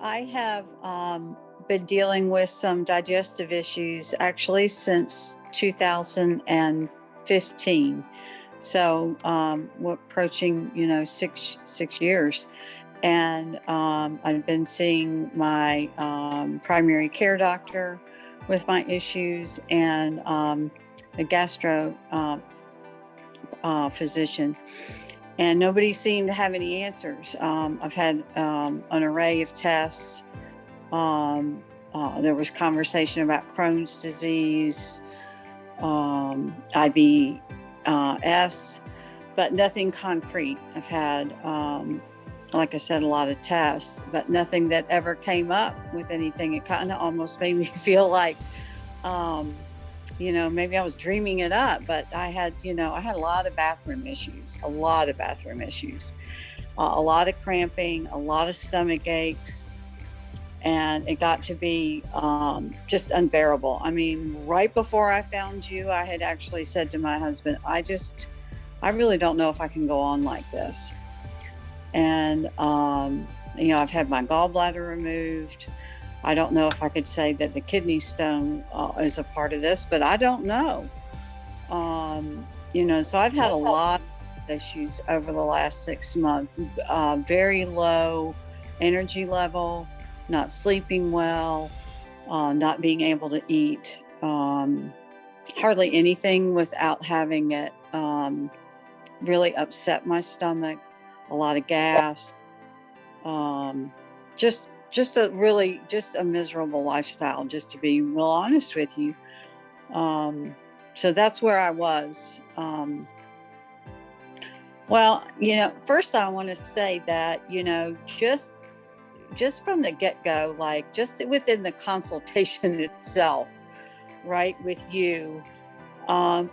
I have been dealing with some digestive issues actually since 2015. So we're approaching, 6 years. And I've been seeing my primary care doctor with my issues and a gastro physician. And nobody seemed to have any answers. I've had an array of tests. There was conversation about Crohn's disease, IBS, but nothing concrete. I've had, like I said, a lot of tests, but nothing that ever came up with anything. It kind of almost made me feel like, maybe I was dreaming it up, but I had a lot of bathroom issues, a lot of cramping, a lot of stomach aches. And it got to be just unbearable. I mean, right before I found you, I had actually said to my husband, I really don't know if I can go on like this. And, I've had my gallbladder removed. I don't know if I could say that the kidney stone is a part of this, but I don't know. So I've had a lot of issues over the last 6 months. Very low energy level, not sleeping well, not being able to eat hardly anything without having it really upset my stomach, a lot of gas, just a miserable lifestyle, just to be real honest with you. So that's where I was. First I want to say that, just from the get-go, like just within the consultation itself, right, with you, I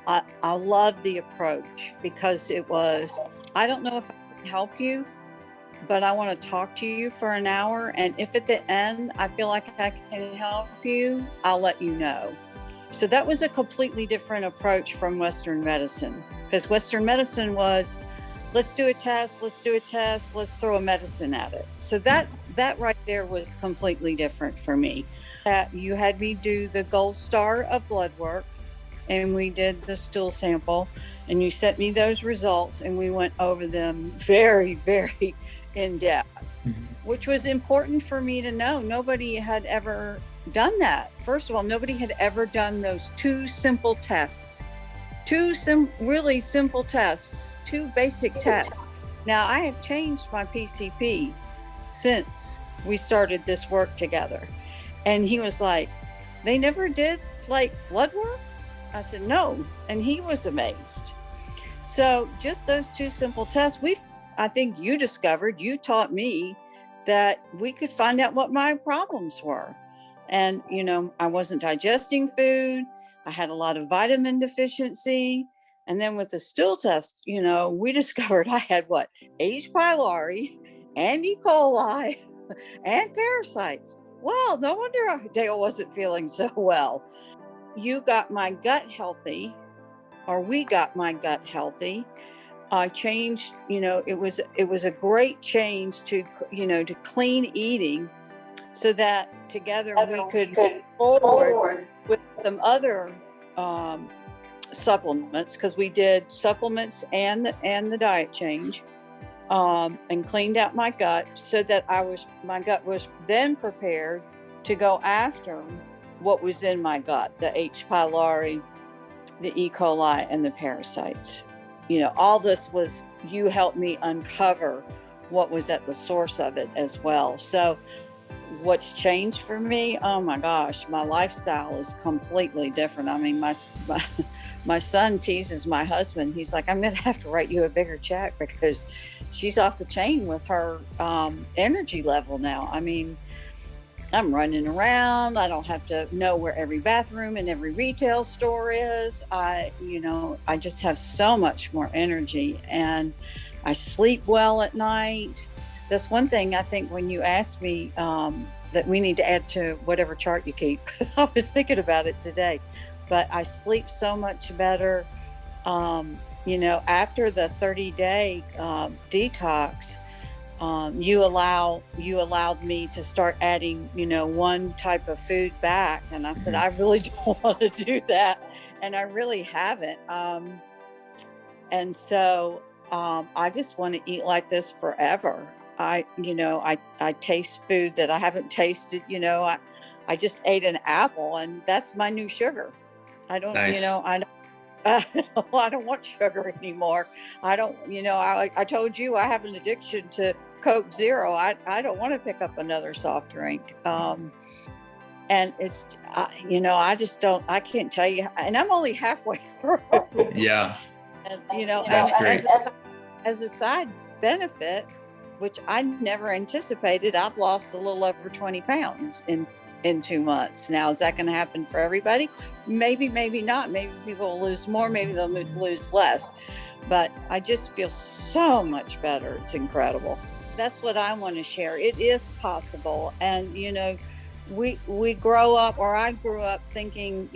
love the approach because it was, I don't know if I can help you, but I want to talk to you for an hour. And if at the end I feel like I can help you, I'll let you know. So that was a completely different approach from Western medicine, because Western medicine was, let's do a test, let's throw a medicine at it. So that right there was completely different for me. That you had me do the gold star of blood work, and we did the stool sample, and you sent me those results, and we went over them very, very in depth, which was important for me to know. Nobody had ever done that. First of all, nobody had ever done those two simple tests, really simple tests, two basic tests. Now, I have changed my PCP since we started this work together. And he was like, they never did like blood work? I said, no. And he was amazed. So just those two simple tests, I think you taught me that we could find out what my problems were. And, I wasn't digesting food. I had a lot of vitamin deficiency. And then with the stool test, we discovered I had H. pylori and E. coli and parasites. Well, no wonder Dale wasn't feeling so well. You got my gut healthy, or we got my gut healthy. I changed, it was a great change to clean eating, so that together we could move forward with some other supplements, because we did supplements and the diet change, and cleaned out my gut, so that my gut was then prepared to go after what was in my gut, the H. pylori, the E. coli, and the parasites. All this was, you helped me uncover what was at the source of it as well. So what's changed for me? Oh my gosh, my lifestyle is completely different. I mean, my son teases my husband. He's like, I'm going to have to write you a bigger check, because she's off the chain with her energy level now. I mean, I'm running around. I don't have to know where every bathroom and every retail store is. I just have so much more energy, and I sleep well at night. That's one thing I think when you asked me that we need to add to whatever chart you keep. I was thinking about it today, but I sleep so much better. After the 30-day detox, you allowed me to start adding, one type of food back. And I said, Mhm. I really don't want to do that. And I really haven't. And so I just want to eat like this forever. I taste food that I haven't tasted. I just ate an apple, and that's my new sugar. I don't, Nice. I don't want sugar anymore. I don't, I told you I have an addiction to Coke Zero. I don't want to pick up another soft drink. And it's, I just don't, I can't tell you, and I'm only halfway through. Yeah, And, that's great. as a side benefit, which I never anticipated, I've lost a little over 20 pounds in 2 months. Now, is that going to happen for everybody? Maybe, maybe not. Maybe people will lose more. Maybe they'll lose less. But I just feel so much better. It's incredible. That's what I want to share. It is possible. And, we grow up, or I grew up thinking,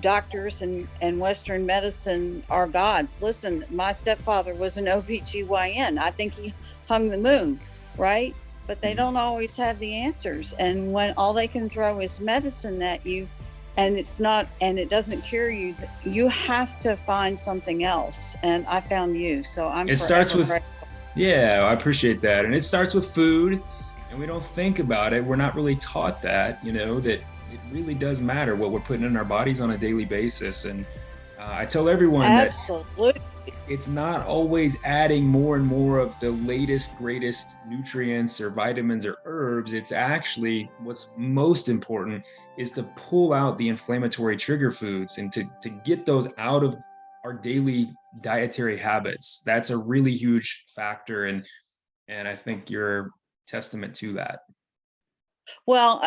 doctors and Western medicine are gods. Listen, my stepfather was an OBGYN. I think he hung the moon, right? But they don't always have the answers. And when all they can throw is medicine at you, and it doesn't cure you, you have to find something else. And I found you. So I'm It starts forever with, grateful. yeah, I appreciate that. And it starts with food, and we don't think about it. We're not really taught that, that it really does matter what we're putting in our bodies on a daily basis. And I tell everyone that Absolutely. it's not always adding more and more of the latest, greatest nutrients or vitamins or herbs. It's actually what's most important is to pull out the inflammatory trigger foods and to get those out of our daily dietary habits. That's a really huge factor. And I think you're testament to that. Well,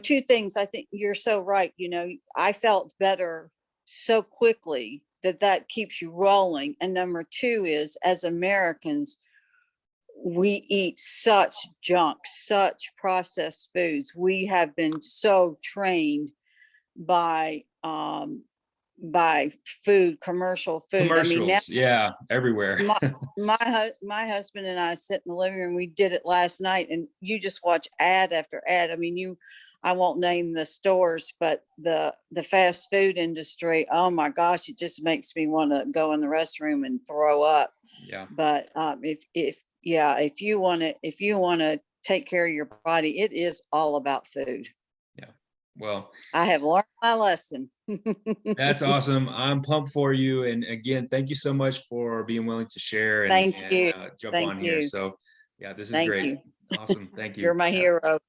two things. I think you're so right. I felt better so quickly that keeps you rolling. And number two is, as Americans, we eat such junk, such processed foods. We have been so trained by food, commercial food. I mean, now Commercials, yeah, everywhere. my my husband and I sit in the living room. We did it last night, and you just watch ad after ad. I mean, I won't name the stores, but the fast food industry. Oh my gosh, it just makes me want to go in the restroom and throw up. Yeah, But if you want to take care of your body, it is all about food. yeah. Well, I have learned my lesson. that's awesome. I'm pumped for you. And again, thank you so much for being willing to share and, Thank you. jump Thank on here. you. So, yeah, this is Thank great. you. Awesome. Thank You're you. my hero.